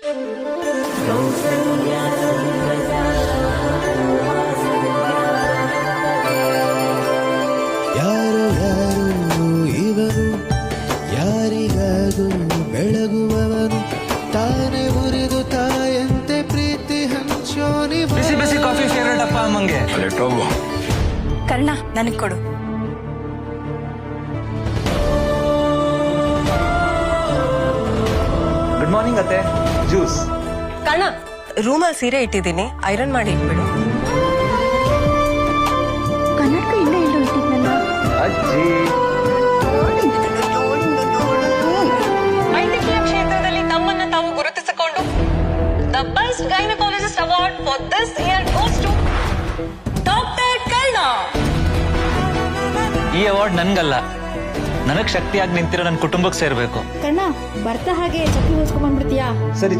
ಯಾರು ಯಾರು ಇವನು, ಯಾರಿಗಾದರೂ ಬೆಳಗುವವನು, ತಾನೇ ಮುರಿದು ತಾಯಂತೆ ಪ್ರೀತಿ ಹಂಚೋನಿ. ಬಿಸಿ ಬಿಸಿ ಕಾಫಿ ಫೇವ್ರೇಟ್ ಅಪ್ಪ ಅಮ್ಮಂಗೆ. ಕರ್ಣ ನನಗ್ ಕೊಡು. ಗುಡ್ ಮಾರ್ನಿಂಗ್ ಅತ್ತೆ. ಜ್ಯೂಸ್. ಕರ್ಣ ರೂಮಲ್ಲಿ ಸೀರೆ ಇಟ್ಟಿದ್ದೀನಿ, ಐರನ್ ಮಾಡಿ ಇಟ್ಬಿಡು. ಕನ್ನಡಕ ಇಲ್ಲೇ ಎಲ್ಲೋ ಇಟ್ಟಿದ್ನಲ್ಲ. ಅಜ್ಜಿ. ವೈದ್ಯಕೀಯ ಕ್ಷೇತ್ರದಲ್ಲಿ ತಮ್ಮನ್ನ ತಾವು ಗುರುತಿಸಿಕೊಂಡು the best gynaecologist award for this year goes to doctor Karna. ಈ ಅವಾರ್ಡ್ ನನ್ಗಲ್ಲ, ನನಗ್ ಶಕ್ತಿಯಾಗಿ ನಿಂತಿರೋ ನನ್ನ ಕುಟುಂಬಕ್ಕೆ ಸೇರ್ಬೇಕು. ಕಣ್ಣ ಬರ್ತಾ ಹಾಗೆ ಚಪ್ಪಲಿ ಹೊಸ್ಕೊಂಡ್ ಬಂದ್ಬಿಡ್ತೀಯಾ? ಸರಿ.